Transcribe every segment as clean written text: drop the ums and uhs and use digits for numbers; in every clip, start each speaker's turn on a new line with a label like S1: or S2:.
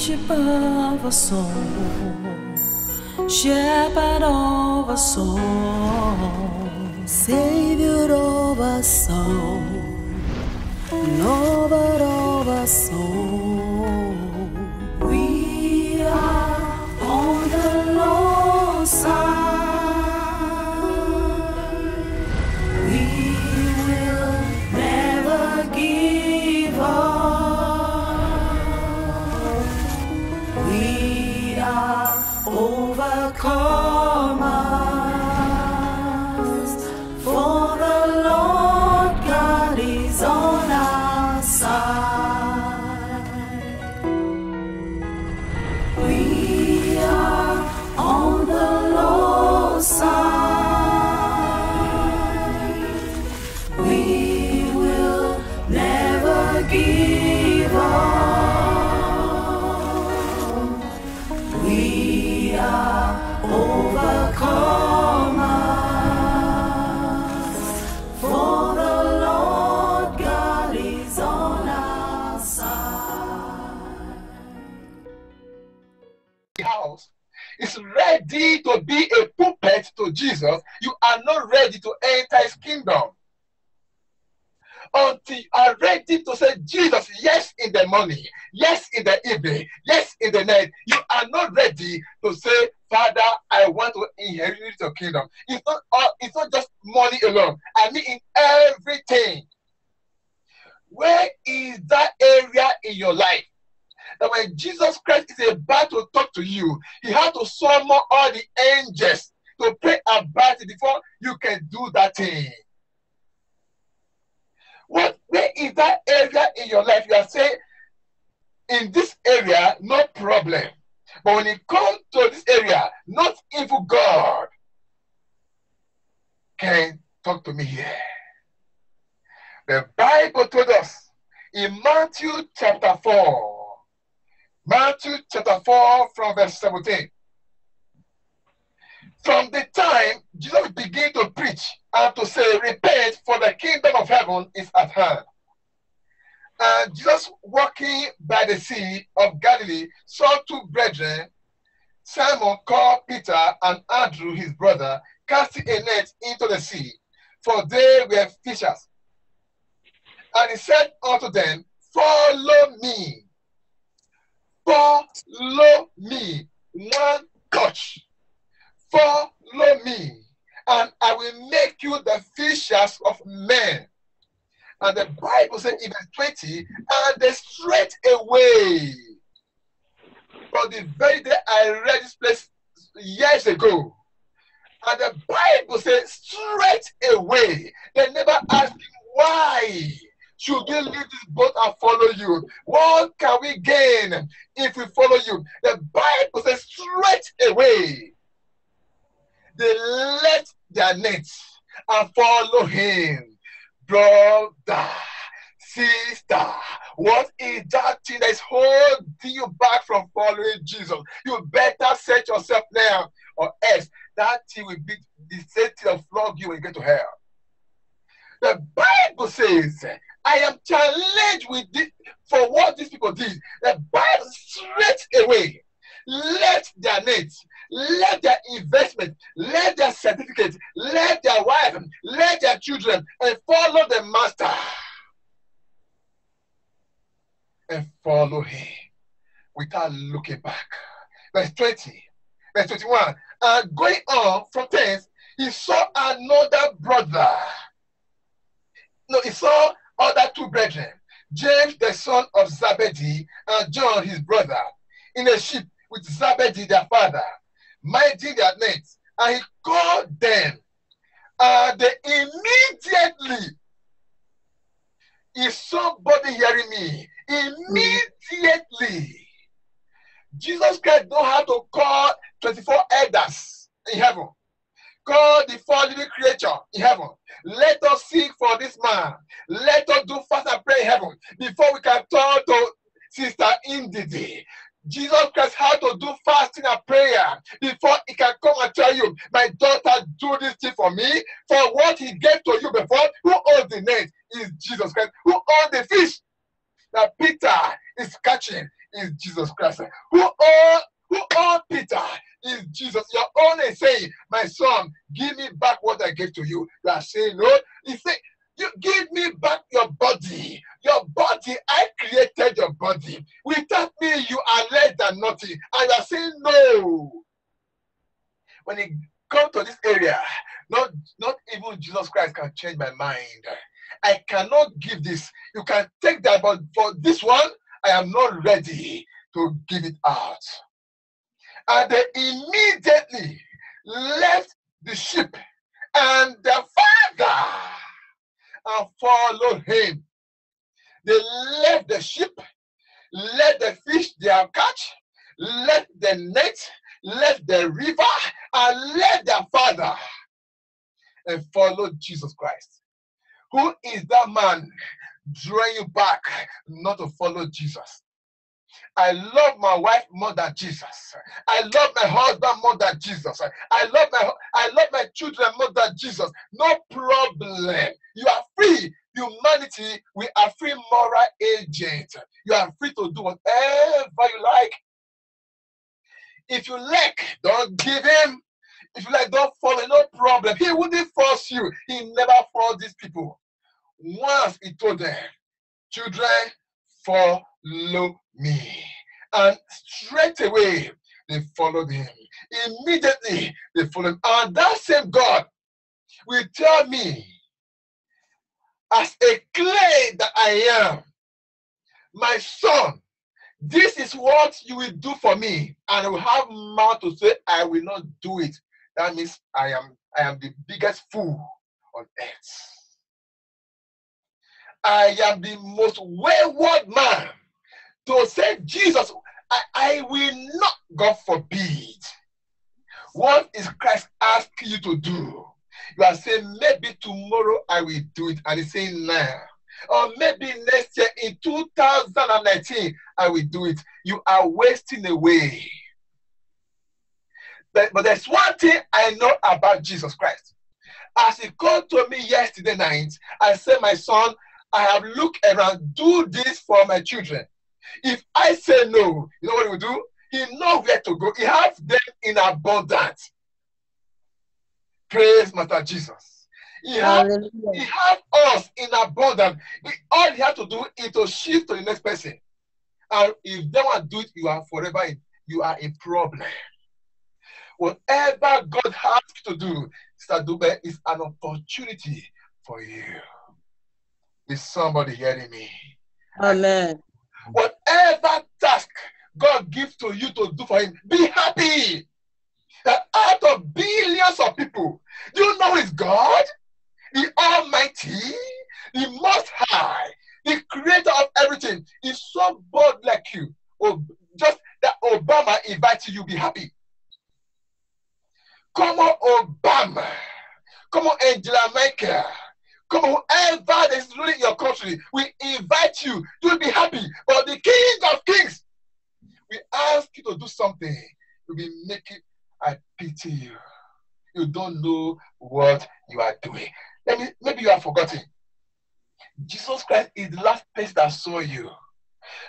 S1: Bishop of our soul, Shepherd of our soul, Savior of our soul, Lover of our soul. We are on the Lord's side. We will never give up. We are overcomers, for the Lord God is on our side. We are on the Lord's side. We will never give up. We are overcomers, for the Lord God is on our side.
S2: The house is ready to be a puppet to Jesus, you are not ready to enter his kingdom. Until you are ready to say Jesus, yes, in the morning, yes, in the evening, yes, in the night, you are not ready to say, Father, I want to inherit your kingdom. It's not just money alone. I mean in everything. Where is that area in your life that when Jesus Christ is about to talk to you, he had to summon all the angels to pray about it before you can do that thing? Where is that area in your life you are saying, in this area, no problem. But when it comes to this area, not evil God can talk to me here. The Bible told us in Matthew chapter 4, from verse 17. From the time Jesus began to preach and to say, repent, for the kingdom of heaven is at hand. And Jesus, walking by the sea of Galilee, saw two brethren, Simon called Peter and Andrew his brother, casting a net into the sea, for they were fishers. And he said unto them, follow me. Follow me. One touch. Follow me, and I will make you the fishers of men. And the Bible said in verse 20, and they straight away. From the very day I read this place years ago, and the Bible says straight away. They never asked him, why should we leave this boat and follow you? What can we gain if we follow you? The Bible says straight away. They let their nets and follow him. Brother, sister, what is that thing that is holding you back from following Jesus? You better set yourself now, or else that thing will be the same thing that flog you when you get to hell. The Bible says, I am challenged with this for what these people did. The Bible straight away let their nets, let their investment, let their certificate, let their wife, let their children, and follow the master. And follow him without looking back. Verse 20, verse 21. And going on from thence, he saw another brother. No, he saw other two brethren, James the son of Zebedee, and John his brother, in a ship with Zebedee their father, minding their nets, and he called them, and they immediately, is somebody hearing me? Immediately, Jesus Christ don't have to call 24 elders in heaven, call the 4 living creatures in heaven. Let us seek for this man. Let us do fast and pray in heaven before we can turn to Sister Indidi. Jesus Christ had to do fasting and prayer before he can come and tell you, my daughter, do this thing for me. For what he gave to you before, who owns the net is Jesus Christ. Who owns the fish that Peter is catching is Jesus Christ. Who owned Peter is Jesus. Your own is saying, my son, give me back what I gave to you. You are saying, no. He said, you give me back your body. Your body, I created your body. Without me, you are less than nothing. And you are saying, no. When it comes to this area, not even Jesus Christ can change my mind. I cannot give this. You can take that, but for this one, I am not ready to give it out. And they immediately left the ship and the father and followed him. They left the ship, left the fish they have catch, left the net, left the river, and left their father and followed Jesus Christ. Who is that man drawing you back not to follow Jesus? I love my wife more than Jesus. I love my husband more than Jesus. I love my children more than Jesus. No problem. You are free. Humanity, we are free moral agents. You are free to do whatever you like. If you like, don't give him. If you like, don't follow, no problem. He wouldn't force you. He never forced these people. Once he told them, children, follow me. And straight away, they followed him. Immediately, they followed him. And that same God will tell me, as a clay that I am, my son, this is what you will do for me. And I will have mouth to say, I will not do it. That means I am the biggest fool on earth. I am the most wayward man to say, Jesus, I will not, God forbid. What is Christ asking you to do? You are saying, maybe tomorrow I will do it. And he's saying, now. Or maybe next year in 2019, I will do it. You are wasting away. But there's one thing I know about Jesus Christ. As he called to me yesterday night, I said, my son, I have looked around, do this for my children. If I say no, you know what he will do? He knows where to go. He has them in abundance. Praise Master Jesus. He has us in abundance. All he has to do is to shift to the next person. And if they want to do it, you are forever you are a problem. Whatever God has to do, Sister Dube, is an opportunity for you. Is somebody hearing me?
S3: Amen.
S2: Whatever task God gives to you to do for him, be happy. That out of billions of people, do you know it's God? The Almighty, the Most High, the Creator of everything, is so bold like you. Or just that Obama invites you, be happy. Come on, Obama. Come on, Angela Merkel. Come on, whoever is ruling your country, we invite you. You'll be happy. But the King of Kings, we ask you to do something. You'll be making, I pity you. You don't know what you are doing. Maybe you have forgotten. Jesus Christ is the last person that saw you.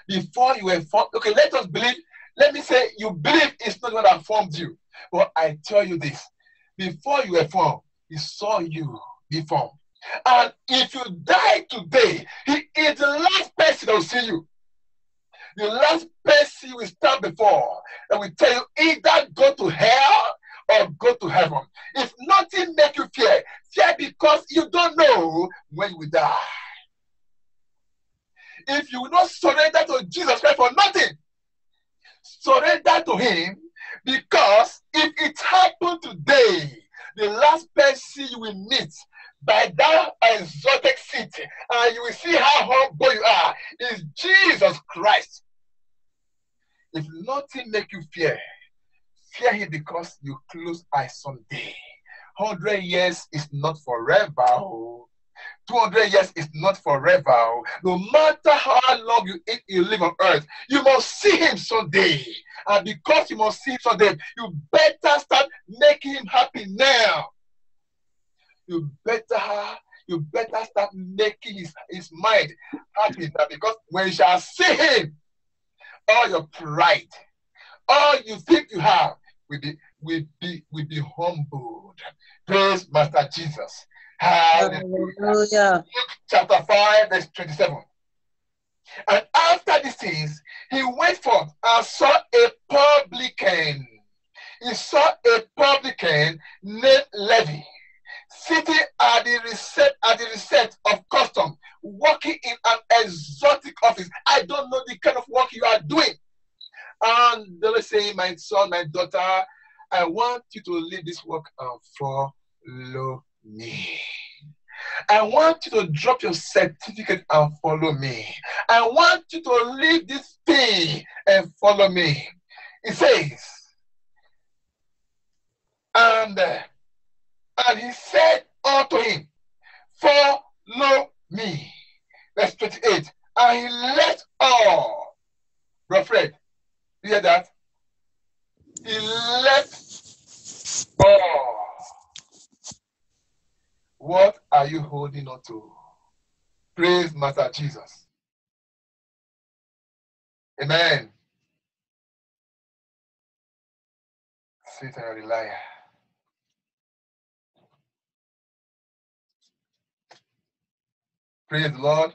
S2: Before you were formed. Okay, let us believe. Let me say, you believe it's not the one that formed you. But I tell you this. Before you were formed, he saw you be formed. And if you die today, he is the last person that will see you. The last person you will stand before that will tell you either go to hell or go to heaven. If nothing makes you fear, fear because you don't know when you will die. If you will not surrender to Jesus Christ for nothing, surrender to him, because if it happened today, the last person you will meet by that exotic city, and you will see how humble you are, is Jesus Christ. If nothing makes you fear, fear him because you close eyes someday. 100 years is not forever. 200 years is not forever. No matter how long you live on earth, you must see him someday. And because you must see him someday, you better start making him happy now. You better start making his mind happy now, because when you shall see him, all your pride, all you think you have will be humbled. Praise Master Jesus. Hallelujah.
S3: Hallelujah.
S2: Luke chapter 5, verse 27. And after these things, he went forth and saw a publican. He saw a publican named Levi sitting at the receipt of custom, working in an exotic office. I don't know the kind of work you are doing. And they were saying, my son, my daughter, I want you to leave this work and follow me. I want you to drop your certificate and follow me. I want you to leave this thing and follow me. It says, and he said unto him, follow me. Verse 28. And he left all. Brother Fred, you hear that? He left all. What are you holding on to? Praise Master Jesus. Amen. Satan, you're a liar. Praise the Lord.